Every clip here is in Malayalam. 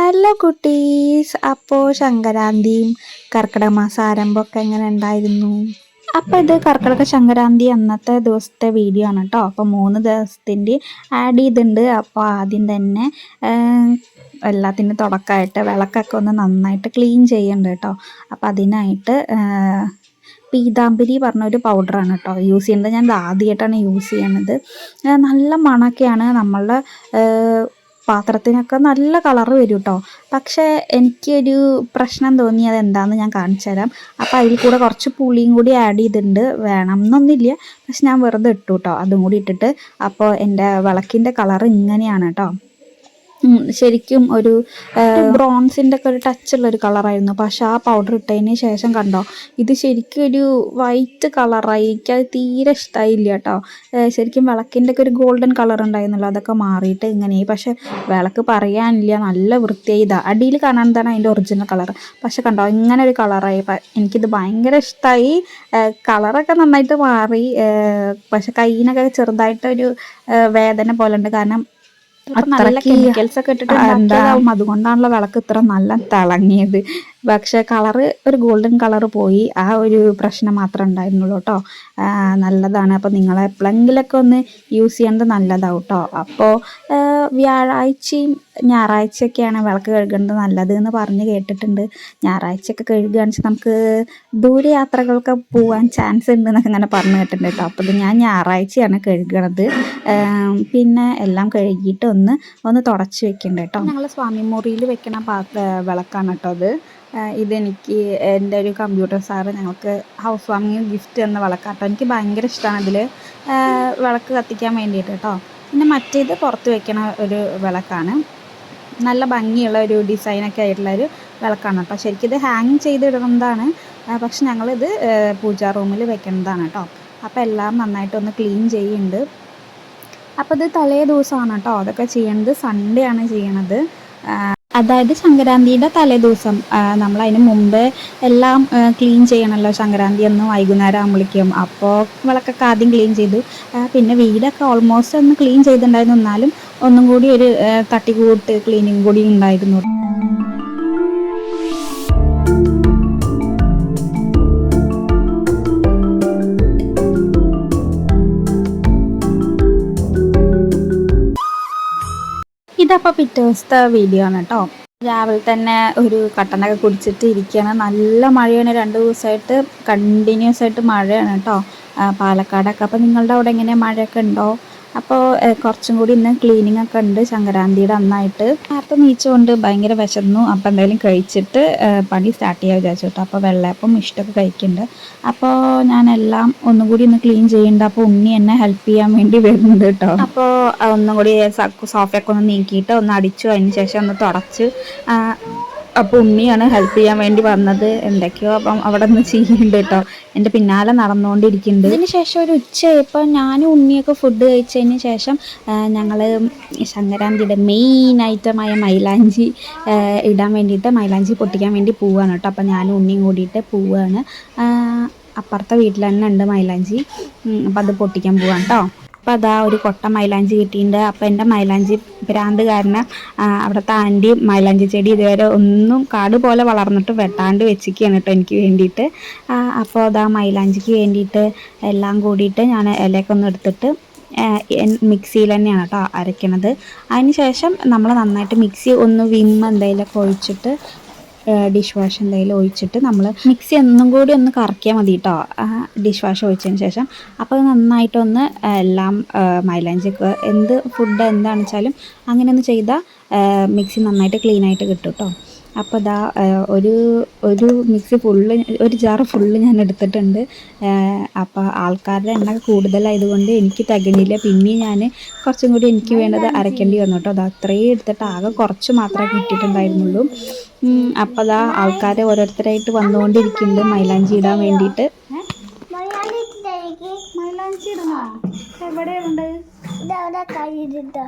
ഹലോ കുട്ടീസ്, അപ്പോൾ സംക്രാന്തിയും കർക്കിടക മാസം ആരംഭമൊക്കെ എങ്ങനെ ഉണ്ടായിരുന്നു? അപ്പോൾ ഇത് കർക്കിടക സംക്രാന്തി അന്നത്തെ ദിവസത്തെ വീഡിയോ ആണ് കേട്ടോ. അപ്പോൾ 3 ദിവസത്തിൻ്റെ ആഡ് ചെയ്തിട്ടുണ്ട്. അപ്പോൾ ആദ്യം തന്നെ എല്ലാത്തിനും തുടക്കമായിട്ട് വിളക്കൊക്കെ ഒന്ന് നന്നായിട്ട് ക്ലീൻ ചെയ്യുന്നുണ്ട് കേട്ടോ. അപ്പോൾ അതിനായിട്ട് പീതാംബരി പറഞ്ഞൊരു പൗഡറാണ് കേട്ടോ യൂസ് ചെയ്യുന്നത്. ഞാൻ ആദ്യമായിട്ടാണ് യൂസ് ചെയ്യണത്. നല്ല മണമൊക്കെയാണ്, നമ്മളുടെ പാത്രത്തിനൊക്കെ നല്ല കളറ് വരും കേട്ടോ. പക്ഷേ എനിക്കൊരു പ്രശ്നം തോന്നിയത് എന്താണെന്ന് ഞാൻ കാണിച്ചു തരാം. അപ്പോൾ അതിൽ കൂടെ കുറച്ച് പുളിയും കൂടി ആഡ് ചെയ്തിട്ടുണ്ട്. വേണം എന്നൊന്നുമില്ല, പക്ഷെ ഞാൻ വെറുതെ ഇട്ടു കേട്ടോ. അതും കൂടി ഇട്ടിട്ട് അപ്പോൾ എൻ്റെ വിളക്കിൻ്റെ കളറ് ഇങ്ങനെയാണ് കേട്ടോ. ശരിക്കും ഒരു ബ്രോൺസിൻ്റെ ഒക്കെ ഒരു ടച്ചുള്ളൊരു കളറായിരുന്നു. പക്ഷെ ആ പൗഡർ ഇട്ടതിന് ശേഷം കണ്ടോ, ഇത് ശരിക്കും ഒരു വൈറ്റ് കളറായി. എനിക്കത് തീരെ ഇഷ്ടമായില്ല കേട്ടോ. ശരിക്കും വിളക്കിൻ്റെ ഒക്കെ ഒരു ഗോൾഡൻ കളർ ഉണ്ടായിരുന്നല്ലോ, അതൊക്കെ മാറിയിട്ട് ഇങ്ങനെയായി. പക്ഷെ വിളക്ക് പറയാനില്ല, നല്ല വൃത്തിയായി. ഇതാ അടിയിൽ കാണാൻ അതിൻ്റെ ഒറിജിനൽ കളർ. പക്ഷെ കണ്ടോ, ഇങ്ങനെ ഒരു കളറായി. എനിക്കിത് ഭയങ്കര ഇഷ്ടമായി. കളറൊക്കെ നന്നായിട്ട് മാറി. പക്ഷെ കയ്യിനൊക്കെ ചെറുതായിട്ടൊരു വേദന പോലെ ഉണ്ട്. കാരണം നല്ല കെമിക്കൽസ് ഒക്കെ ഇട്ടിട്ട് ഉണ്ടാക്കിയതാവും. അതുകൊണ്ടാണല്ലോ വിളക്ക് ഇത്ര നല്ല തിളങ്ങിയത്. പക്ഷെ കളറ് ഒരു ഗോൾഡൻ കളറ് പോയി. ആ ഒരു പ്രശ്നം മാത്രമേ ഉണ്ടായിരുന്നുള്ളൂ കേട്ടോ. നല്ലതാണ്. അപ്പോൾ നിങ്ങൾ എപ്പോഴെങ്കിലൊക്കെ ഒന്ന് യൂസ് ചെയ്യുന്നത് നല്ലതാവും കേട്ടോ. അപ്പോൾ വ്യാഴാഴ്ചയും ഞായറാഴ്ചയൊക്കെയാണ് വിളക്ക് കഴുകേണ്ടത് നല്ലത് എന്ന് പറഞ്ഞ് കേട്ടിട്ടുണ്ട്. ഞായറാഴ്ചയൊക്കെ കഴുകുകയാണെന്ന് വെച്ചാൽ നമുക്ക് ദൂരയാത്രകൾക്ക് പോകാൻ ചാൻസ് ഉണ്ട് എന്നൊക്കെ ഇങ്ങനെ പറഞ്ഞു കേട്ടിട്ടുണ്ട് കേട്ടോ. അപ്പോൾ ഇത് ഞാൻ ഞായറാഴ്ചയാണ് കഴുകണത്. പിന്നെ എല്ലാം കഴുകിയിട്ട് ഒന്ന് തുടച്ച് വെക്കുന്നുണ്ട് കേട്ടോ. ഞങ്ങൾ സ്വാമി മുറിയിൽ വെക്കണ വിളക്കാണ് കേട്ടോ അത്. ഇതെനിക്ക് എൻ്റെ ഒരു കമ്പ്യൂട്ടർ സാറ് ഞങ്ങൾക്ക് ഹൗസ് വാമിങ് ഗിഫ്റ്റ് തന്ന വിളക്കാട്ടോ. എനിക്ക് ഭയങ്കര ഇഷ്ടമാണ് ഇതിൽ വിളക്ക് കത്തിക്കാൻ വേണ്ടിയിട്ട് കേട്ടോ. പിന്നെ മറ്റേത് പുറത്ത് വെക്കണ ഒരു വിളക്കാണ്. നല്ല ഭംഗിയുള്ള ഒരു ഡിസൈനൊക്കെ ആയിട്ടുള്ളൊരു വിളക്കാണ് കേട്ടോ. ശരിക്കും ഇത് ഹാങ് ചെയ്തിടുന്നതാണ്, പക്ഷെ ഞങ്ങളിത് പൂജാ റൂമിൽ വെക്കുന്നതാണ് കേട്ടോ. അപ്പോൾ എല്ലാം നന്നായിട്ടൊന്ന് ക്ലീൻ ചെയ്യുന്നുണ്ട്. അപ്പോൾ ഇത് തലേ ദിവസമാണ് കേട്ടോ അതൊക്കെ ചെയ്യണത്. സൺഡേ ആണ് ചെയ്യണത്. അതായത് സംക്രാന്തിയുടെ തലേ ദിവസം. നമ്മളതിന് മുമ്പ് എല്ലാം ക്ലീൻ ചെയ്യണമല്ലോ സംക്രാന്തി ഒന്ന് വൈകുന്നേരം ആകുമ്പോഴേക്കും. അപ്പോൾ വിളക്കൊക്കെ ആദ്യം ക്ലീൻ ചെയ്തു. പിന്നെ വീടൊക്കെ ഓൾമോസ്റ്റ് ഒന്ന് ക്ലീൻ ചെയ്തിട്ടുണ്ടായിരുന്നു. എന്നാലും ഒന്നും കൂടി ഒരു തട്ടിക്കൂട്ട് ക്ലീനിങ് കൂടി ഉണ്ടായിരുന്നു. ഇതപ്പോൾ പിറ്റേ ദിവസത്തെ വീഡിയോ ആണ് കേട്ടോ. രാവിലെ തന്നെ ഒരു കട്ടനൊക്കെ കുടിച്ചിട്ട് ഇരിക്കുകയാണ്. നല്ല മഴയാണ്, 2 ദിവസമായിട്ട് കണ്ടിന്യൂസ് ആയിട്ട് മഴയാണ് കേട്ടോ പാലക്കാടൊക്കെ. അപ്പോൾ നിങ്ങളുടെ അവിടെ എങ്ങനെയാണ്, മഴയൊക്കെ ഉണ്ടോ? അപ്പോൾ കുറച്ചും കൂടി ഇന്ന് ക്ലീനിങ് ഒക്കെ ഉണ്ട് സംക്രാന്തിയുടെ അന്നായിട്ട്. നേരത്തെ നീച്ചുകൊണ്ട് ഭയങ്കര വിശന്നു. അപ്പോൾ എന്തായാലും കഴിച്ചിട്ട് പണി സ്റ്റാർട്ട് ചെയ്യാൻ വിചാരിച്ചു കേട്ടോ. അപ്പോൾ വെള്ളയപ്പം ഇഷ്ടമൊക്കെ കഴിക്കുന്നുണ്ട്. അപ്പോൾ ഞാനെല്ലാം ഒന്നും കൂടി ഒന്ന് ക്ലീൻ ചെയ്യുന്നുണ്ട്. അപ്പോൾ ഉണ്ണി എന്നെ ഹെൽപ്പ് ചെയ്യാൻ വേണ്ടി വരുന്നുണ്ട് കേട്ടോ. അപ്പോൾ ഒന്നും കൂടി സോഫയൊക്കെ ഒന്ന് നീക്കിയിട്ട് ഒന്ന് അടിച്ചു, അതിന് ശേഷം ഒന്ന് തുടച്ച്. അപ്പോൾ ഉണ്ണിയാണ് ഹെൽപ്പ് ചെയ്യാൻ വേണ്ടി വന്നത്. എന്തൊക്കെയോ അപ്പം അവിടെ നിന്ന് ചെയ്യുന്നുണ്ട് കേട്ടോ. എൻ്റെ പിന്നാലെ നടന്നുകൊണ്ടിരിക്കുന്നുണ്ട്. അതിന് ശേഷം ഒരു ഉച്ചയായപ്പോൾ ഞാനും ഉണ്ണിയൊക്കെ ഫുഡ് കഴിച്ചതിന് ശേഷം ഞങ്ങൾ സംക്രാന്തിയുടെ മെയിൻ ഐറ്റമായ മൈലാഞ്ചി ഇടാൻ വേണ്ടിയിട്ട്, മൈലാഞ്ചി പൊട്ടിക്കാൻ വേണ്ടി പോവുകയാണ് കേട്ടോ. അപ്പോൾ ഞാനും ഉണ്ണിയും കൂടിയിട്ട് പോവുകയാണ്. അപ്പുറത്തെ വീട്ടിൽ തന്നെ ഉണ്ട് മൈലാഞ്ചി. അപ്പോൾ അത് പൊട്ടിക്കാൻ പോവാണ് കേട്ടോ. അപ്പോൾ അതാ ഒരു കൊട്ട മൈലാഞ്ചി കിട്ടിയിട്ടുണ്ട്. അപ്പോൾ എൻ്റെ മൈലാഞ്ചി ഭ്രാന്ത് കാരണം അവിടുത്തെ ആൻറ്റി മൈലാഞ്ചി ചെടി ഇതുവരെ ഒന്നും കാട് പോലെ വളർന്നിട്ട് വെട്ടാണ്ട് വെച്ചിരിക്കുകയാണ് കേട്ടോ എനിക്ക് വേണ്ടിയിട്ട്. അപ്പോൾ അതാ മൈലാഞ്ചിക്ക് വേണ്ടിയിട്ട് എല്ലാം കൂടിയിട്ട് ഞാൻ ഇലയൊക്കെ ഒന്ന് എടുത്തിട്ട് മിക്സിയിൽ തന്നെയാണ് കേട്ടോ അരയ്ക്കണത്. അതിന് ശേഷം നമ്മൾ നന്നായിട്ട് മിക്സി ഒന്ന് വിം എന്തെങ്കിലുമൊക്കെ ഒഴിച്ചിട്ട്, ഡിഷ് വാഷ് എന്തെങ്കിലും ഒഴിച്ചിട്ട് നമ്മൾ മിക്സി ഒന്നും കൂടി ഒന്ന് കറക്കിയാൽ മതി കേട്ടോ ഡിഷ് വാഷ് ഒഴിച്ചതിന് ശേഷം. അപ്പോൾ നന്നായിട്ടൊന്ന് എല്ലാം മൈലാഞ്ചിക്ക് എന്ത് ഫുഡ് എന്താണെന്ന് വെച്ചാലും അങ്ങനെ ഒന്ന് ചെയ്താൽ മിക്സി നന്നായിട്ട് ക്ലീനായിട്ട് കിട്ടും കേട്ടോ. അപ്പോൾ ഇതാ ഒരു മിക്സി ഫുള്ള്, ഒരു ജാറ് ഫുള്ള് ഞാൻ എടുത്തിട്ടുണ്ട്. അപ്പോൾ ആൾക്കാരുടെ എണ്ണ കൂടുതലായതുകൊണ്ട് എനിക്ക് തികഞ്ഞില്ല. പിന്നെ ഞാൻ കുറച്ചും കൂടി എനിക്ക് വേണ്ടത് അരയ്ക്കേണ്ടി വന്നു കേട്ടോ. അത് അത്രയും എടുത്തിട്ട് ആകെ കുറച്ച് മാത്രമേ കിട്ടിയിട്ടുണ്ടായിരുന്നുള്ളൂ. അപ്പോൾ അതാ ആൾക്കാർ ഓരോരുത്തരായിട്ട് വന്നുകൊണ്ടിരിക്കുന്നുണ്ട് മൈലാഞ്ചി ഇടാൻ വേണ്ടിയിട്ട്. മൈലാഞ്ചി ഇടണോ? എവിടെയുണ്ട്?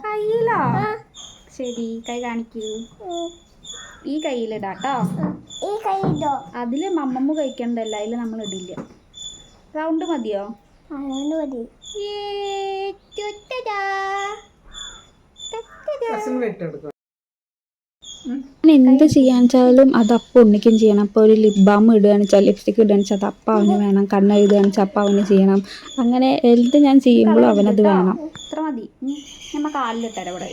കയ്യിലോ? ശരി, കൈ കാണിക്കൂ. ഈ കയ്യിലിടാട്ടോ. അതില് മമ്മമ്മ കഴിക്കണ്ടല്ല, അതില് നമ്മൾ ഇടില്ല. റൗണ്ട് മതിയോ? ഞാൻ എന്ത് ചെയ്യാന്ന് വെച്ചാലും അത് അപ്പം ഉണ്ണിക്കും ചെയ്യണം. അപ്പോൾ ഒരു ലിപ് ബാം ഇടുകയാണെന്ന് വെച്ചാൽ ലിപ്സ്റ്റിക് ഇടുകയാണെന്ന് വെച്ചാൽ അത് അപ്പം അവന് വേണം. കണ്ണെഴുതുകയാണെന്ന് വെച്ചാൽ അപ്പം അവന് ചെയ്യണം. അങ്ങനെ എന്ത് ഞാൻ ചെയ്യുമ്പോഴും അവനത് വേണം. ഇത്ര മതി. നമ്മൾ കാലിലിട്ടര ഇവിടെ.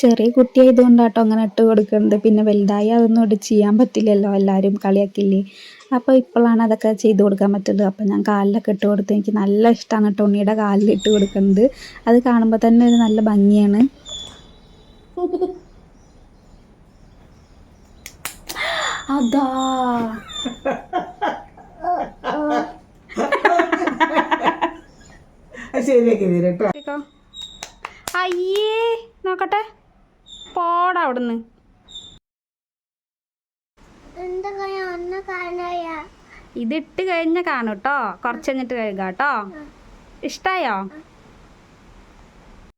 ചെറിയ കുട്ടിയായതുകൊണ്ടാട്ടോ അങ്ങനെ ഇട്ട് കൊടുക്കുന്നത്. പിന്നെ വലുതായി അതൊന്നും ഇട്ട് ചെയ്യാൻ പറ്റില്ലല്ലോ, എല്ലാവരും കളിയാക്കില്ലേ. അപ്പോൾ ഇപ്പോഴാണ് അതൊക്കെ ചെയ്ത് കൊടുക്കാൻ പറ്റുന്നത്. അപ്പോൾ ഞാൻ കാലിലൊക്കെ ഇട്ട് കൊടുത്ത് എനിക്ക് നല്ല ഇഷ്ടമാണ് കേട്ടോ ഉണ്ണിയുടെ കാലിൽ ഇട്ട് കൊടുക്കുന്നത്. അത് കാണുമ്പോൾ തന്നെ ഒരു നല്ല ഭംഗിയാണ്. അതാ അയ്യേ നോക്കട്ടെ, പോടാ അവിടുന്ന്. ഇതിട്ട് കഴിഞ്ഞ കാണും കേട്ടോ, കുറച്ച് കഴിഞ്ഞിട്ട് കഴുകാം കേട്ടോ. ഇഷ്ടായോ?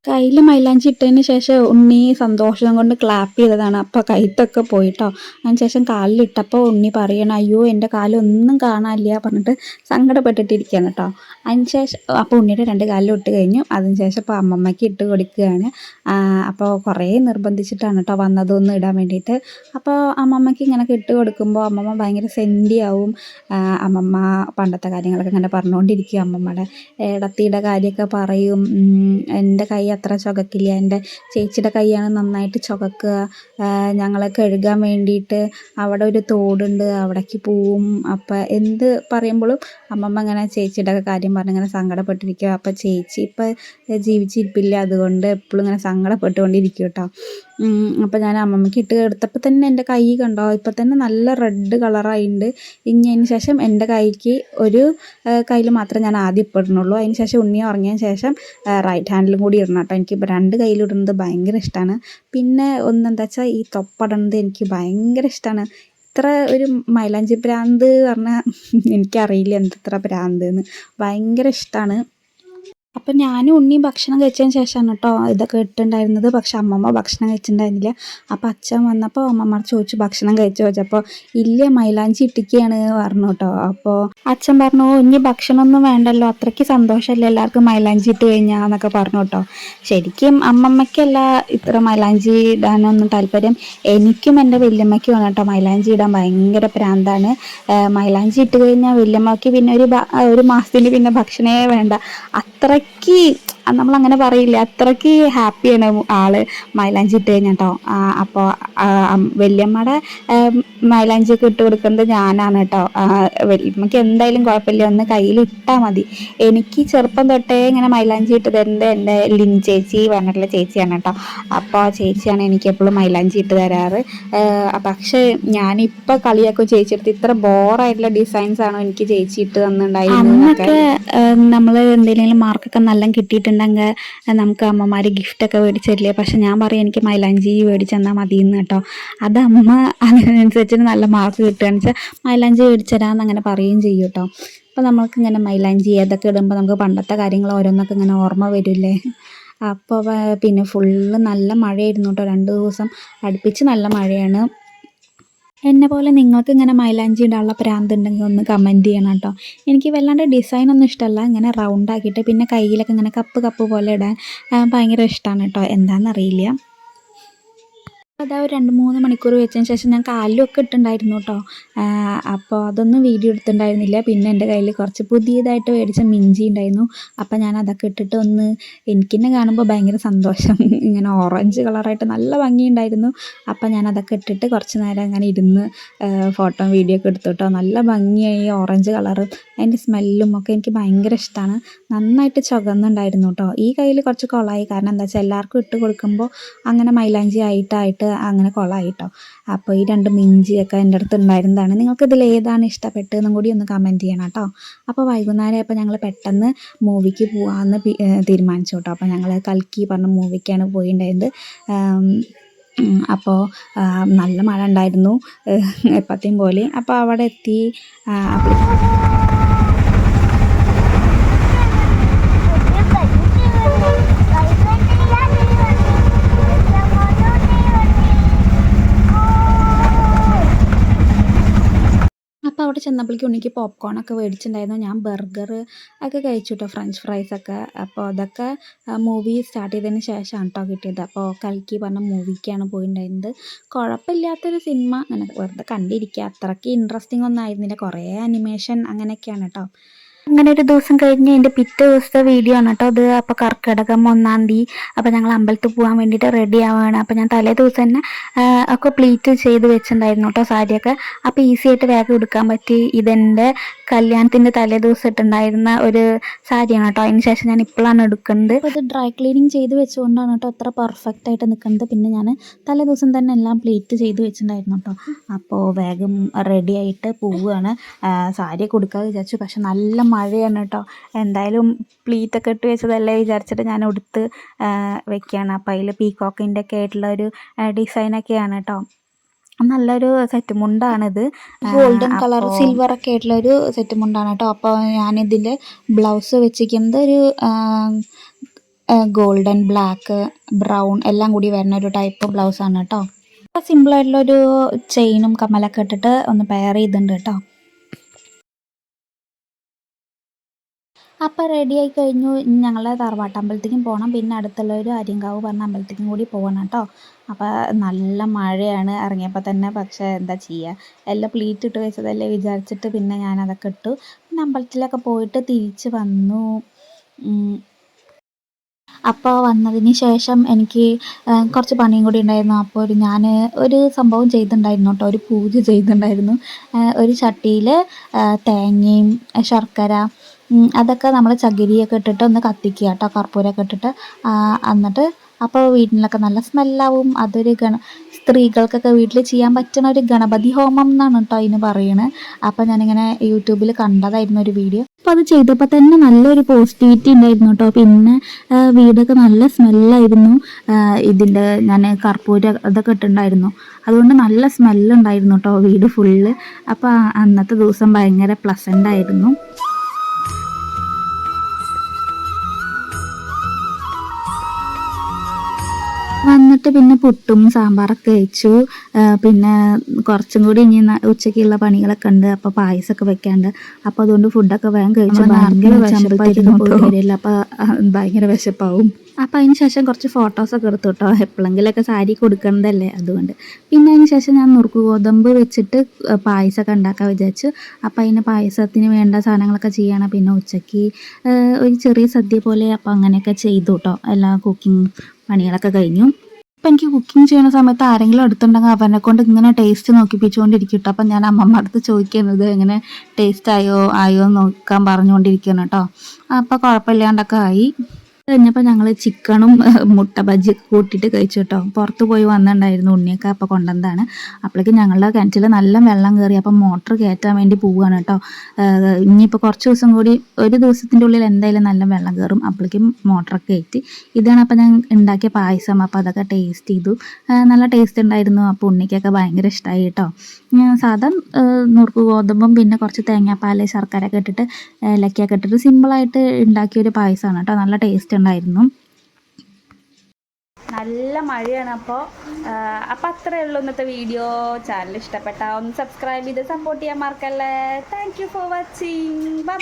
കയ്യിൽ മൈലാഞ്ചി ഇട്ടതിന് ശേഷം ഉണ്ണി സന്തോഷം കൊണ്ട് ക്ലാപ്പ് ചെയ്തതാണ്. അപ്പോൾ കൈത്തൊക്കെ പോയിട്ടോ. അതിന് ശേഷം കാലിലിട്ടപ്പോൾ ഉണ്ണി പറയണം, അയ്യോ എൻ്റെ കാലൊന്നും കാണാനില്ല പറഞ്ഞിട്ട് സങ്കടപ്പെട്ടിട്ടിരിക്കുകയാണ് കേട്ടോ. അതിന് ശേഷം അപ്പോൾ ഉണ്ണിയുടെ 2 കാലിലും ഇട്ട് കഴിഞ്ഞു. അതിന് ശേഷം ഇപ്പോൾ അമ്മമ്മയ്ക്ക് ഇട്ട് കൊടുക്കുകയാണ്. അപ്പോൾ കുറേ നിർബന്ധിച്ചിട്ടാണ് കേട്ടോ വന്നതൊന്നും ഇടാൻ വേണ്ടിയിട്ട്. അപ്പോൾ അമ്മമ്മയ്ക്ക് ഇങ്ങനെയൊക്കെ ഇട്ട് കൊടുക്കുമ്പോൾ അമ്മമ്മ ഭയങ്കര സെൻറ്റിയാവും. അമ്മമ്മ പണ്ടത്തെ കാര്യങ്ങളൊക്കെ ഇങ്ങനെ പറഞ്ഞുകൊണ്ടിരിക്കും. അമ്മമ്മയുടെ ഏടത്തിയുടെ കാര്യമൊക്കെ പറയും. എൻ്റെ കൈ അത്ര ചുവക്കില്ല, എൻ്റെ ചേച്ചിയുടെ കൈയാണ് നന്നായിട്ട് ചുവക്കുക. ഞങ്ങൾ കഴുകാൻ വേണ്ടിയിട്ട് അവിടെ ഒരു തോടുണ്ട്, അവിടേക്ക് പോവും. അപ്പം എന്ത് പറയുമ്പോഴും അമ്മമ്മ ഇങ്ങനെ ചേച്ചിയുടെ കാര്യം പറഞ്ഞ് ഇങ്ങനെ സങ്കടപ്പെട്ടിരിക്കുക. അപ്പം ചേച്ചി ഇപ്പം ജീവിച്ചിരിപ്പില്ല, അതുകൊണ്ട് എപ്പോഴും ഇങ്ങനെ സങ്കടപ്പെട്ടുകൊണ്ടിരിക്കും കേട്ടോ. അപ്പോൾ ഞാൻ അമ്മമ്മയ്ക്ക് ഇട്ട് എടുത്തപ്പോൾ തന്നെ എൻ്റെ കൈ കണ്ടോ, ഇപ്പം തന്നെ നല്ല റെഡ് കളറായിട്ടുണ്ട്. ഇനി അതിന് ശേഷം എൻ്റെ കൈക്ക് ഒരു കയ്യിൽ മാത്രമേ ഞാൻ ആദ്യം ഇപ്പിടുന്നുള്ളൂ. അതിന് ശേഷം ഉണ്ണി ഉറങ്ങിയതിന് ശേഷം റൈറ്റ് ഹാൻഡിലും കൂടി ഇടണം കേട്ടോ. എനിക്ക് 2 കയ്യിലിടുന്നത് ഭയങ്കര ഇഷ്ടമാണ്. പിന്നെ ഒന്നെന്താ വെച്ചാൽ ഈ തൊപ്പിടുന്നത് എനിക്ക് ഭയങ്കര ഇഷ്ടമാണ്. ഇത്ര ഒരു മൈലാഞ്ചി ഭ്രാന്ത് പറഞ്ഞാൽ എനിക്കറിയില്ല എന്തത്ര ഭ്രാന്ത് എന്ന്. ഭയങ്കര ഇഷ്ടമാണ്. അപ്പം ഞാനും ഉണ്ണിയും ഭക്ഷണം കഴിച്ചതിന് ശേഷമാണ് കേട്ടോ ഇതൊക്കെ ഇട്ടുണ്ടായിരുന്നത്. പക്ഷെ അമ്മമ്മ ഭക്ഷണം കഴിച്ചിട്ടുണ്ടായിരുന്നില്ല. അപ്പോൾ അച്ഛൻ വന്നപ്പോൾ അമ്മമ്മ ചോദിച്ചു ഭക്ഷണം കഴിച്ചു ചോദിച്ചപ്പോൾ ഇല്ല മൈലാഞ്ചി ഇട്ടിക്കുകയാണ് പറഞ്ഞു കേട്ടോ. അപ്പോൾ അച്ഛൻ പറഞ്ഞു ഇനി ഭക്ഷണമൊന്നും വേണ്ടല്ലോ, അത്രയ്ക്ക് സന്തോഷമല്ലേ എല്ലാവർക്കും മൈലാഞ്ചി ഇട്ട് കഴിഞ്ഞാൽ എന്നൊക്കെ പറഞ്ഞു കേട്ടോ. ശരിക്കും അമ്മമ്മയ്ക്കല്ല ഇത്ര മൈലാഞ്ചി ഇടാനൊന്നും താല്പര്യം, എനിക്കും എൻ്റെ വല്യമ്മയ്ക്കുമാണ് കേട്ടോ. മൈലാഞ്ചി ഇടാൻ ഭയങ്കര പ്രാന്താണ്. മൈലാഞ്ചി ഇട്ട് കഴിഞ്ഞാൽ വല്യമ്മയ്ക്ക് പിന്നെ ഒരു മാസത്തിന് പിന്നെ ഭക്ഷണമേ വേണ്ട. അത്രയ്ക്ക് നമ്മളങ്ങനെ പറയില്ല, അത്രയ്ക്ക് ഹാപ്പിയാണ് ആള് മൈലാഞ്ചി ഇട്ട് കഴിഞ്ഞാൽ കേട്ടോ. അപ്പോൾ വല്യമ്മയുടെ മൈലാഞ്ചിയൊക്കെ ഇട്ട് കൊടുക്കുന്നത് ഞാനാണ് കേട്ടോ. വല്യമ്മയ്ക്ക് എന്തായാലും കുഴപ്പമില്ല, ഒന്ന് കയ്യിൽ ഇട്ടാൽ മതി. എനിക്ക് ചെറുപ്പം തൊട്ടേ ഇങ്ങനെ മൈലാഞ്ചി ഇട്ട് തരുന്നത് എൻ്റെ ലിൻ ചേച്ചി പറഞ്ഞിട്ടുള്ള ചേച്ചിയാണ് കേട്ടോ. അപ്പോൾ ചേച്ചിയാണ് എനിക്ക് എപ്പോഴും മൈലാഞ്ചി ഇട്ട് തരാറ്. പക്ഷേ ഞാനിപ്പോൾ കളിയാക്കും ചേച്ചിയെടുത്ത്, ഇത്ര ബോറായിട്ടുള്ള ഡിസൈൻസ് ആണോ എനിക്ക് ചേച്ചി ഇട്ട് തന്നിട്ടുണ്ടായിരുന്നത്. നമ്മൾ എന്തെങ്കിലും മാർക്കൊക്കെ നല്ല കിട്ടിയിട്ടുണ്ടെങ്കിൽ നമുക്ക് അമ്മമാർ ഗിഫ്റ്റൊക്കെ മേടിച്ച് തരില്ലേ. പക്ഷെ ഞാൻ പറയും എനിക്ക് മൈലാഞ്ചി മേടിച്ച് തന്നാൽ മതിയെന്ന് കേട്ടോ. അത് അമ്മ അതിനനുസരിച്ച് നല്ല മാർക്ക് കിട്ടുകയാണെന്ന് വെച്ചാൽ മൈലാഞ്ചി മേടിച്ച് തരാമെന്ന് അങ്ങനെ പറയുകയും ചെയ്യും കേട്ടോ. അപ്പോൾ നമുക്കിങ്ങനെ മൈലാഞ്ചി അതൊക്കെ ഇടുമ്പോൾ നമുക്ക് പണ്ടത്തെ കാര്യങ്ങൾ ഓരോന്നൊക്കെ ഇങ്ങനെ ഓർമ്മ വരില്ലേ. അപ്പോൾ പിന്നെ ഫുള്ള് നല്ല മഴയായിരുന്നു കേട്ടോ. 2 ദിവസം അടുപ്പിച്ച് നല്ല മഴയാണ്. എന്നെ പോലെ നിങ്ങൾക്ക് ഇങ്ങനെ മൈലാഞ്ചി ഇടാനുള്ള പ്രാന്ത് ഉണ്ടെങ്കിൽ ഒന്ന് കമൻറ്റ് ചെയ്യണം കേട്ടോ. എനിക്ക് വല്ലാണ്ട് ഡിസൈനൊന്നും ഇഷ്ടമല്ല, ഇങ്ങനെ റൗണ്ട് ആക്കിയിട്ട് പിന്നെ കയ്യിലൊക്കെ ഇങ്ങനെ കപ്പ് പോലെ ഇടാൻ ഭയങ്കര ഇഷ്ടമാണ് കേട്ടോ. എന്താണെന്നറിയില്ല. അതാ ഒരു 2-3 മണിക്കൂർ വെച്ചതിന് ശേഷം ഞാൻ കാലിലൊക്കെ ഇട്ടുണ്ടായിരുന്നു കേട്ടോ. അപ്പോൾ അതൊന്നും വീഡിയോ എടുത്തിട്ടുണ്ടായിരുന്നില്ല. പിന്നെ എൻ്റെ കയ്യിൽ കുറച്ച് പുതിയതായിട്ട് മേടിച്ച മിഞ്ചി ഉണ്ടായിരുന്നു. അപ്പോൾ ഞാൻ അതൊക്കെ ഇട്ടിട്ട് എനിക്ക് തന്നെ കാണുമ്പോൾ ഭയങ്കര സന്തോഷം. ഇങ്ങനെ ഓറഞ്ച് കളറായിട്ട് നല്ല ഭംഗിയുണ്ടായിരുന്നു. അപ്പോൾ ഞാൻ അതൊക്കെ ഇട്ടിട്ട് കുറച്ച് നേരം അങ്ങനെ ഇരുന്ന് ഫോട്ടോ വീഡിയോ ഒക്കെ എടുത്തു കേട്ടോ. നല്ല ഭംഗിയായി ഓറഞ്ച് കളറ്, അതിൻ്റെ സ്മെല്ലും ഒക്കെ എനിക്ക് ഭയങ്കര ഇഷ്ടമാണ്. നന്നായിട്ട് ചുവന്നുണ്ടായിരുന്നു കേട്ടോ. ഈ കയ്യിൽ കുറച്ച് കുളമായി, കാരണം എന്താ വെച്ചാൽ എല്ലാവർക്കും ഇട്ട് കൊടുക്കുമ്പോൾ അങ്ങനെ മൈലാഞ്ചി ആയിട്ട് അങ്ങനെ കൊളായി കേട്ടോ. അപ്പോൾ ഈ 2 മിഞ്ചിയൊക്കെ എൻ്റെ അടുത്ത് ഉണ്ടായിരുന്നതാണ്. നിങ്ങൾക്ക് ഇതിൽ ഏതാണ് ഇഷ്ടപ്പെട്ടതെന്നും കൂടി ഒന്ന് കമൻറ്റ് ചെയ്യണം കേട്ടോ. അപ്പോൾ വൈകുന്നേരം അപ്പോൾ ഞങ്ങൾ പെട്ടെന്ന് മൂവിക്ക് പോകാമെന്ന് തീരുമാനിച്ചു കേട്ടോ. അപ്പോൾ ഞങ്ങൾ കൽക്കി പറഞ്ഞ മൂവിക്കാണ് പോയിട്ടുണ്ടായിരുന്നത്. അപ്പോൾ നല്ല മഴ ഉണ്ടായിരുന്നു എപ്പോഴത്തെയും പോലെ. അപ്പോൾ അവിടെ എത്തി. അപ്പോൾ അവിടെ ചെന്നപ്പോഴേക്കും ഉണ്ണിക്ക് പോപ്കോണൊക്കെ മേടിച്ചിട്ടുണ്ടായിരുന്നു. ഞാൻ ബർഗർ ഒക്കെ കഴിച്ചു കേട്ടോ, ഫ്രഞ്ച് ഫ്രൈസൊക്കെ. അപ്പോൾ അതൊക്കെ മൂവി സ്റ്റാർട്ട് ചെയ്തതിന് ശേഷമാണ് കേട്ടോ കിട്ടിയത്. അപ്പോൾ കൽക്കി പറഞ്ഞ മൂവിക്കാണ് പോയിട്ടുണ്ടായിരുന്നത്. കുഴപ്പമില്ലാത്തൊരു സിനിമ, അങ്ങനെ വെറുതെ കണ്ടിരിക്കുക, അത്രയ്ക്ക് ഇൻട്രസ്റ്റിംഗ് ഒന്നും ആയിരുന്നില്ല. കുറേ അനിമേഷൻ അങ്ങനെയൊക്കെയാണ് കേട്ടോ. അങ്ങനെ ഒരു ദിവസം കഴിഞ്ഞ് എൻ്റെ പിറ്റേ ദിവസത്തെ വീഡിയോ ആണ് കേട്ടോ അത്. അപ്പോൾ കർക്കിടകം 1-ാം തീയതി. അപ്പോൾ ഞങ്ങൾ അമ്പലത്തിൽ പോകാൻ വേണ്ടിയിട്ട് റെഡി ആവുകയാണ്. അപ്പോൾ ഞാൻ തലേ ദിവസം തന്നെ ഒക്കെ പ്ലീറ്റ് ചെയ്ത് വെച്ചിട്ടുണ്ടായിരുന്നു കേട്ടോ സാരിയൊക്കെ. അപ്പോൾ ഈസി ആയിട്ട് വേഗം എടുക്കാൻ പറ്റി. ഇതെൻ്റെ കല്യാണത്തിൻ്റെ തലേ ദിവസം ഇട്ടുണ്ടായിരുന്ന ഒരു സാരിയാണ് കേട്ടോ. അതിന് ശേഷം ഞാൻ ഇപ്പോഴാണ് എടുക്കുന്നത്. അപ്പോൾ ഇത് ഡ്രൈ ക്ലീനിങ് ചെയ്ത് വെച്ചുകൊണ്ടാണ് കേട്ടോ അത്ര പെർഫെക്റ്റ് ആയിട്ട് നിൽക്കുന്നത്. പിന്നെ ഞാൻ തലേ ദിവസം തന്നെ എല്ലാം പ്ലീറ്റ് ചെയ്ത് വെച്ചിട്ടുണ്ടായിരുന്നു കേട്ടോ. അപ്പോൾ വേഗം റെഡി ആയിട്ട് പോവുകയാണ്. സാരിയൊക്കെ കൊടുക്കാതെ വിചാരിച്ചു, പക്ഷെ നല്ല മഴയാണ് കേട്ടോ. എന്തായാലും പ്ലീറ്റൊക്കെ ഇട്ട് വെച്ചതല്ലേ വിചാരിച്ചിട്ട് ഞാൻ ഉടുത്ത് വെക്കുകയാണ്. അപ്പോൾ അതിൽ പീക്കോക്കിൻ്റെ ഒക്കെ ആയിട്ടുള്ള ഒരു ഡിസൈനൊക്കെയാണ് കേട്ടോ. നല്ലൊരു സെറ്റ് മുണ്ടാണിത്. ഗോൾഡൻ കളർ സിൽവർ ഒക്കെ ആയിട്ടുള്ളൊരു സെറ്റ് മുണ്ടാണ് കേട്ടോ. അപ്പോൾ ഞാനിതിൽ ബ്ലൗസ് വെച്ചിരിക്കുന്നത് ഒരു ഗോൾഡൻ, ബ്ലാക്ക്, ബ്രൗൺ എല്ലാം കൂടി വരുന്ന ഒരു ടൈപ്പ് ബ്ലൗസാണ് കേട്ടോ. അപ്പോൾ സിമ്പിളായിട്ടുള്ളൊരു ചെയിനും കമ്മലൊക്കെ ഇട്ടിട്ട് ഒന്ന് പെയർ ചെയ്തിട്ടുണ്ട് കേട്ടോ. അപ്പോൾ റെഡിയായി കഴിഞ്ഞു. ഇനി ഞങ്ങൾ തറവാട്ടമ്പലത്തേക്കും പോകണം. പിന്നെ അടുത്തുള്ള ഒരു അരിയങ്കാവ് പറഞ്ഞ അമ്പലത്തേക്കും കൂടി പോകണം കേട്ടോ. അപ്പോൾ നല്ല മഴയാണ് ഇറങ്ങിയപ്പോൾ തന്നെ. പക്ഷേ എന്താ ചെയ്യുക, എല്ലാം പ്ലീറ്റ് ഇട്ട് വെച്ചതല്ലേ വിചാരിച്ചിട്ട് പിന്നെ ഞാനതൊക്കെ ഇട്ടു. പിന്നെ അമ്പലത്തിലൊക്കെ പോയിട്ട് തിരിച്ച് വന്നു. അപ്പോൾ വന്നതിന് ശേഷം എനിക്ക് കുറച്ച് പണിയും കൂടി ഉണ്ടായിരുന്നു. അപ്പോൾ ഞാൻ ഒരു സംഭവം ചെയ്തിട്ടുണ്ടായിരുന്നു കേട്ടോ, ഒരു പൂജ ചെയ്തിട്ടുണ്ടായിരുന്നു. ഒരു ചട്ടിയിൽ തേങ്ങയും ശർക്കര അതൊക്കെ നമ്മൾ ചകിരിയൊക്കെ ഇട്ടിട്ട് ഒന്ന് കത്തിക്കുക കേട്ടോ, കർപ്പൂരമൊക്കെ ഇട്ടിട്ട്. എന്നിട്ട് അപ്പോൾ വീട്ടിലൊക്കെ നല്ല സ്മെല്ലാവും. അതൊരു സ്ത്രീകൾക്കൊക്കെ വീട്ടിൽ ചെയ്യാൻ പറ്റുന്ന ഒരു ഗണപതി ഹോമം എന്നാണ് കേട്ടോ അതിന് പറയുന്നത്. അപ്പോൾ ഞാനിങ്ങനെ യൂട്യൂബിൽ കണ്ടതായിരുന്നു ഒരു വീഡിയോ. അപ്പോൾ അത് ചെയ്തപ്പോൾ തന്നെ നല്ലൊരു പോസിറ്റിവിറ്റി ഉണ്ടായിരുന്നു കേട്ടോ. പിന്നെ വീടൊക്കെ നല്ല സ്മെല്ലായിരുന്നു. ഇതിൻ്റെ ഞാൻ കർപ്പൂരം അതൊക്കെ ഇട്ടിട്ടുണ്ടായിരുന്നു, അതുകൊണ്ട് നല്ല സ്മെല്ലുണ്ടായിരുന്നു കേട്ടോ വീട് ഫുള്ള്. അപ്പോൾ അന്നത്തെ ദിവസം ഭയങ്കര പ്ലസൻ്റ് ആയിരുന്നു. വന്നിട്ട് പിന്നെ പുട്ടും സാമ്പാറൊക്കെ കഴിച്ചു. പിന്നെ കുറച്ചും കൂടി ഇനി ഉച്ചയ്ക്കുള്ള പണികളൊക്കെ ഉണ്ട്. അപ്പോൾ പായസമൊക്കെ വെക്കാണ്ട്. അപ്പോൾ അതുകൊണ്ട് ഫുഡൊക്കെ വേഗം കഴിച്ചു. ഭയങ്കര വിശപ്പായിരുന്നു പോയി വരില്ല, അപ്പോൾ ഭയങ്കര വിശപ്പാവും. അപ്പോൾ അതിന് ശേഷം കുറച്ച് ഫോട്ടോസൊക്കെ എടുത്തു കേട്ടോ. എപ്പോഴെങ്കിലൊക്കെ സാരി കൊടുക്കേണ്ടതല്ലേ, അതുകൊണ്ട്. പിന്നെ അതിന് ശേഷം ഞാൻ നുറുക്ക് ഗോതമ്പ് വെച്ചിട്ട് പായസമൊക്കെ ഉണ്ടാക്കാൻ വിചാരിച്ചു. അപ്പോൾ അതിന് പായസത്തിന് വേണ്ട സാധനങ്ങളൊക്കെ ചെയ്യണം. പിന്നെ ഉച്ചയ്ക്ക് ഒരു ചെറിയ സദ്യ പോലെ, അപ്പോൾ അങ്ങനെയൊക്കെ ചെയ്തു കേട്ടോ. എല്ലാ കുക്കിംഗ് പണികളൊക്കെ കഴിഞ്ഞു. അപ്പം എനിക്ക് കുക്കിംഗ് ചെയ്യുന്ന സമയത്ത് ആരെങ്കിലും അടുത്തുണ്ടെങ്കിൽ അവനെ കൊണ്ട് ഇങ്ങനെ ടേസ്റ്റ് നോക്കിപ്പിച്ചുകൊണ്ടിരിക്കും കേട്ടോ. അപ്പം ഞാൻ അമ്മമ്മ അടുത്ത് ചോദിക്കുന്നത് എങ്ങനെ ടേസ്റ്റ് ആയോ എന്ന് നോക്കാൻ പറഞ്ഞുകൊണ്ടിരിക്കുകയാണ് കേട്ടോ. അപ്പോൾ കുഴപ്പമില്ലാണ്ടൊക്കെ ആയി. കഴിഞ്ഞപ്പോൾ ഞങ്ങൾ ചിക്കനും മുട്ട ബജിയൊക്കെ കൂട്ടിയിട്ട് കഴിച്ചു കേട്ടോ. പുറത്ത് പോയി വന്നിട്ടുണ്ടായിരുന്നു ഉണ്ണിയൊക്കെ, അപ്പോൾ കൊണ്ടുവന്നതാണ്. അപ്പോഴേക്കും ഞങ്ങളുടെ കിണറ്റിൽ നല്ല വെള്ളം കയറി. അപ്പം മോട്ടർ കയറ്റാൻ വേണ്ടി പോവുകയാണ് കേട്ടോ. ഇനിയിപ്പോൾ കുറച്ച് ദിവസം കൂടി, ഒരു ദിവസത്തിൻ്റെ ഉള്ളിൽ എന്തായാലും നല്ല വെള്ളം കയറും. അപ്പോഴേക്കും മോട്ടറൊക്കെ കയറ്റി. ഇതാണ് അപ്പോൾ ഞാൻ ഉണ്ടാക്കിയ പായസം. അപ്പോൾ അതൊക്കെ ടേസ്റ്റ് ചെയ്തു, നല്ല ടേസ്റ്റ് ഉണ്ടായിരുന്നു. അപ്പോൾ ഉണ്ണിക്കൊക്കെ ഭയങ്കര ഇഷ്ടമായി കേട്ടോ. സാധാ നുറുക്ക് ഗോതമ്പും പിന്നെ കുറച്ച് തേങ്ങാപ്പാൽ, ശർക്കരയൊക്കെ ഇട്ടിട്ട് ഏലക്കയൊക്കെ ഇട്ടിട്ട് സിമ്പിളായിട്ട് ഉണ്ടാക്കിയൊരു പായസമാണ് കേട്ടോ. നല്ല ടേസ്റ്റ് ഉണ്ടായിരുന്നു. നല്ല മഴയാണ്. അപ്പോൾ അത്രയേ ഉള്ളൂ ഇന്നത്തെ വീഡിയോ. ചാനൽ ഇഷ്ടപ്പെട്ട ഒന്ന് സബ്സ്ക്രൈബ് ചെയ്ത് സപ്പോർട്ട് ചെയ്യാൻ മറക്കല്ലേ. Thank you for watching. By.